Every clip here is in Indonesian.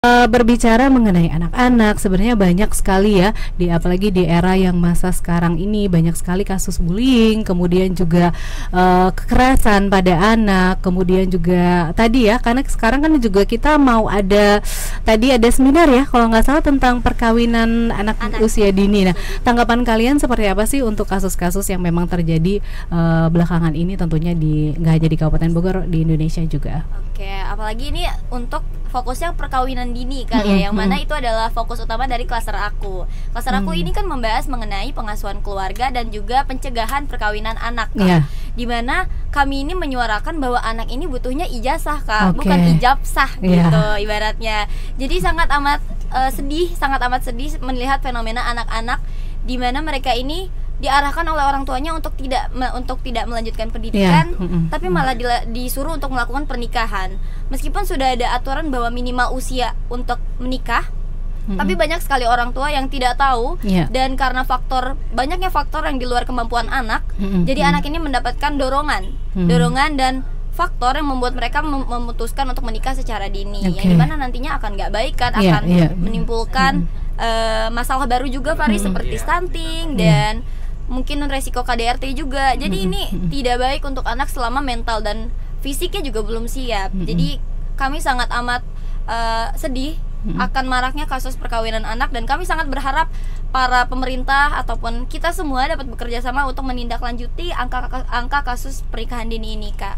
Berbicara mengenai anak-anak, sebenarnya banyak sekali ya, apalagi di era yang masa sekarang ini banyak sekali kasus bullying, kemudian juga kekerasan pada anak, kemudian juga tadi ya, karena sekarang kan juga kita mau ada tadi ada seminar ya, kalau nggak salah tentang perkawinan anak usia dini. Nah, tanggapan kalian seperti apa sih untuk kasus-kasus yang memang terjadi belakangan ini, tentunya nggak hanya di Kabupaten Bogor, di Indonesia juga. Oke, apalagi ini untuk fokusnya perkawinan dini kali ya, yang mana itu adalah fokus utama dari klaster aku. Klaster aku ini kan membahas mengenai pengasuhan keluarga dan juga pencegahan perkawinan anak, Kak. Dimana kami ini menyuarakan bahwa anak ini butuhnya ijazah, Kak, bukan ijabsah gitu ibaratnya. Jadi sangat amat sedih melihat fenomena anak-anak di mana mereka ini diarahkan oleh orang tuanya untuk tidak melanjutkan pendidikan, tapi malah disuruh untuk melakukan pernikahan. Meskipun sudah ada aturan bahwa minimal usia untuk menikah, tapi banyak sekali orang tua yang tidak tahu, dan karena banyaknya faktor yang di luar kemampuan anak, jadi anak ini mendapatkan dorongan dan faktor yang membuat mereka memutuskan untuk menikah secara dini, yang dimana nantinya akan nggak baik kan, akan menimbulkan masalah baru juga, Faris, seperti stunting dan mungkin resiko KDRT juga. Jadi ini tidak baik untuk anak selama mental dan fisiknya juga belum siap. Jadi kami sangat amat sedih akan maraknya kasus perkawinan anak, dan kami sangat berharap para pemerintah ataupun kita semua dapat bekerja sama untuk menindaklanjuti angka kasus pernikahan dini ini, Kak.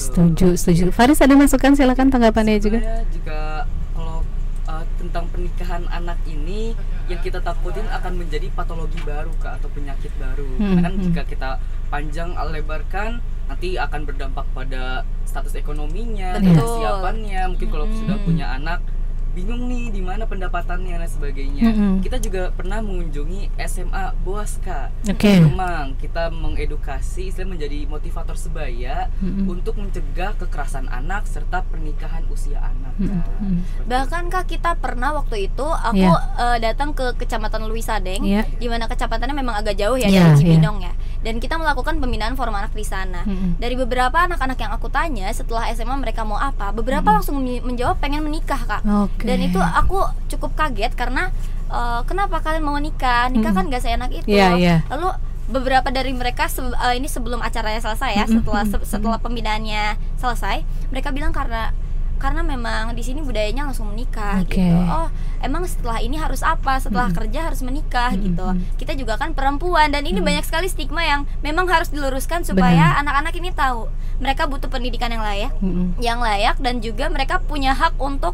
Setuju. Faris, ada masukan, silakan tanggapannya juga. Juga kalau tentang pernikahan anak ini, yang kita takutin akan menjadi patologi baru, Kak, atau penyakit baru. Karena kan jika kita panjang lebarkan, nanti akan berdampak pada status ekonominya, kesiapannya. Mungkin kalau sudah punya anak, bingung nih di mana pendapatannya dan sebagainya. Kita juga pernah mengunjungi SMA BOAS, Kak. Memang kita mengedukasi, istilah menjadi motivator sebaya untuk mencegah kekerasan anak serta pernikahan usia anak. Bahkan, Kak, kita pernah waktu itu aku datang ke Kecamatan Luisadeng, di mana kecamatannya memang agak jauh ya dari Cibinong ya. Dan kita melakukan pembinaan forum anak di sana. Dari beberapa anak-anak yang aku tanya setelah SMA mereka mau apa, beberapa langsung menjawab pengen menikah, Kak. Dan itu aku cukup kaget karena kenapa kalian mau nikah? Nikah kan gak seenak itu. Lalu beberapa dari mereka ini sebelum acaranya selesai ya, setelah pembinaannya selesai, mereka bilang karena memang di sini budayanya langsung menikah gitu. Oh, emang setelah ini harus apa? Setelah kerja harus menikah gitu. Kita juga kan perempuan, dan ini banyak sekali stigma yang memang harus diluruskan supaya anak-anak ini tahu mereka butuh pendidikan yang layak, dan juga mereka punya hak untuk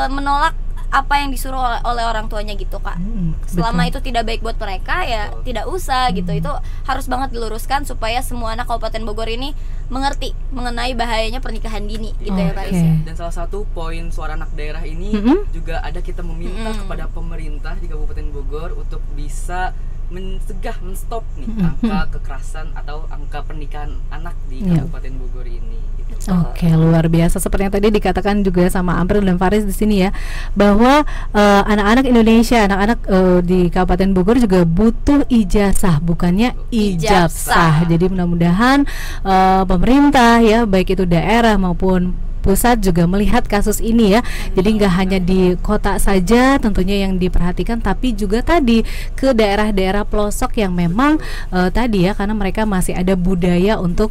menolak apa yang disuruh oleh orang tuanya gitu, Kak. Selama itu tidak baik buat mereka ya tidak usah gitu. Itu harus banget diluruskan supaya semua anak Kabupaten Bogor ini mengerti mengenai bahayanya pernikahan dini gitu ya, Pak Isi. Dan salah satu poin suara anak daerah ini juga ada, kita meminta kepada pemerintah di Kabupaten Bogor untuk bisa mencegah, menstop nih angka kekerasan atau angka pernikahan anak di Kabupaten Bogor ini. Oke, luar biasa. Seperti yang tadi dikatakan juga sama April dan Faris di sini ya, bahwa anak-anak Indonesia, anak-anak di Kabupaten Bogor juga butuh ijazah, bukannya ijabsah. Jadi mudah-mudahan pemerintah ya, baik itu daerah maupun pusat juga melihat kasus ini ya. Jadi nggak hanya di kota saja tentunya yang diperhatikan, tapi juga tadi ke daerah-daerah pelosok yang memang tadi ya, karena mereka masih ada budaya untuk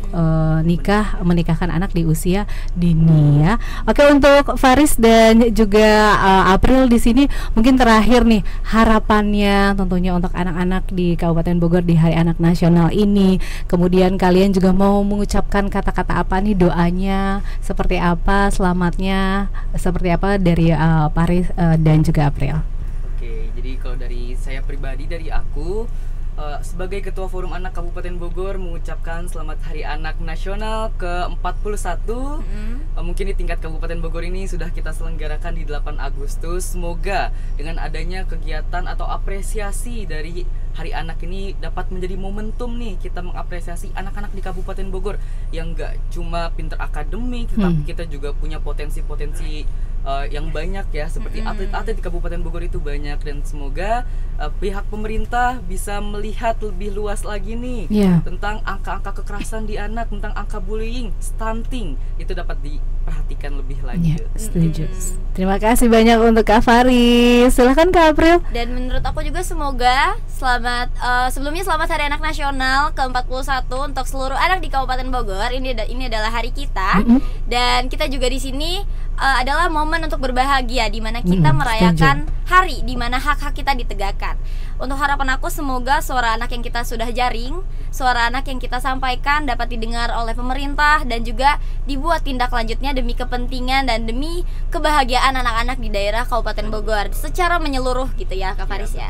menikahkan anak di usia dini ya. Oke, untuk Faris dan juga April di sini mungkin terakhir nih, harapannya tentunya untuk anak-anak di Kabupaten Bogor di Hari Anak Nasional ini. Kemudian kalian juga mau mengucapkan kata-kata apa nih, doanya seperti apa, selamatnya seperti apa dari Faris dan juga April? Oke, jadi kalau dari saya pribadi, dari aku sebagai Ketua Forum Anak Kabupaten Bogor mengucapkan selamat Hari Anak Nasional ke-41. Mungkin di tingkat Kabupaten Bogor ini sudah kita selenggarakan di 8 Agustus. Semoga dengan adanya kegiatan atau apresiasi dari Hari Anak ini dapat menjadi momentum nih, kita mengapresiasi anak-anak di Kabupaten Bogor yang gak cuma pinter akademik, tetapi kita juga punya potensi-potensi yang banyak ya, seperti atlet-atlet di Kabupaten Bogor itu banyak, dan semoga pihak pemerintah bisa melihat lebih luas lagi nih tentang angka-angka kekerasan di anak, tentang angka bullying, stunting, itu dapat diperhatikan lebih lanjut. Setuju. Terima kasih banyak untuk Kak Faris. Silahkan Kak April. Dan menurut aku juga semoga sebelumnya selamat Hari Anak Nasional ke-41 untuk seluruh anak di Kabupaten Bogor. Ini adalah hari kita, dan kita juga di sini adalah momen untuk berbahagia, di mana kita merayakan hari di mana hak-hak kita ditegakkan. Untuk harapan aku, semoga suara anak yang kita sudah jaring, suara anak yang kita sampaikan dapat didengar oleh pemerintah, dan juga dibuat tindak lanjutnya demi kepentingan dan demi kebahagiaan anak-anak di daerah Kabupaten Bogor secara menyeluruh gitu ya Kak Faris ya.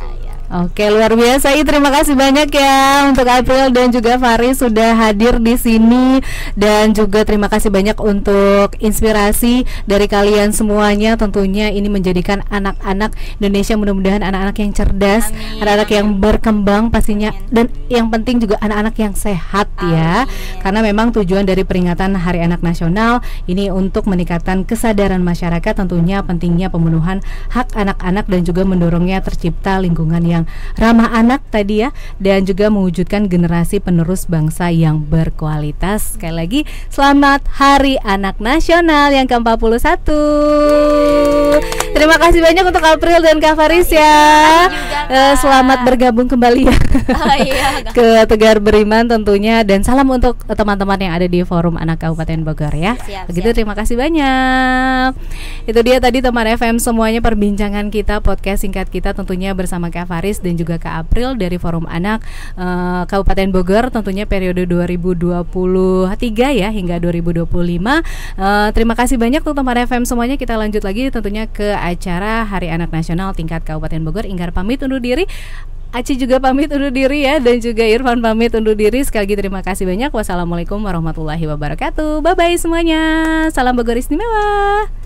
Oke, luar biasa. Terima kasih banyak ya untuk April dan juga Faris sudah hadir di sini, dan juga terima kasih banyak untuk inspirasi dari kalian semuanya. Tentunya ini menjadikan anak-anak Indonesia, mudah-mudahan anak-anak yang cerdas, anak-anak yang berkembang pastinya, dan yang penting juga anak-anak yang sehat ya. Karena memang tujuan dari peringatan Hari Anak Nasional ini untuk meningkatkan kesadaran masyarakat, tentunya pentingnya pemenuhan hak anak-anak dan juga mendorongnya tercipta lingkungan yang ramah anak tadi ya, dan juga mewujudkan generasi penerus bangsa yang berkualitas. Sekali lagi selamat Hari Anak Nasional yang ke-41. Terima kasih banyak untuk April dan Kak Faris ya. Selamat bergabung kembali ya ke Tegar Beriman tentunya, dan salam untuk teman-teman yang ada di Forum Anak Kabupaten Bogor ya. Begitu, terima kasih banyak. Itu dia tadi teman FM semuanya perbincangan kita, podcast singkat kita tentunya bersama Kak Faris dan juga Kak April dari Forum Anak Kabupaten Bogor, tentunya periode 2023 ya hingga 2025. Terima kasih banyak untuk teman FM semuanya. Kita lanjut lagi tentunya ke acara Hari Anak Nasional tingkat Kabupaten Bogor. Inggar pamit undur diri, Aci juga pamit undur diri ya, dan juga Irfan pamit undur diri. Sekali lagi terima kasih banyak. Wassalamualaikum warahmatullahi wabarakatuh. Bye bye semuanya. Salam Bogor istimewa.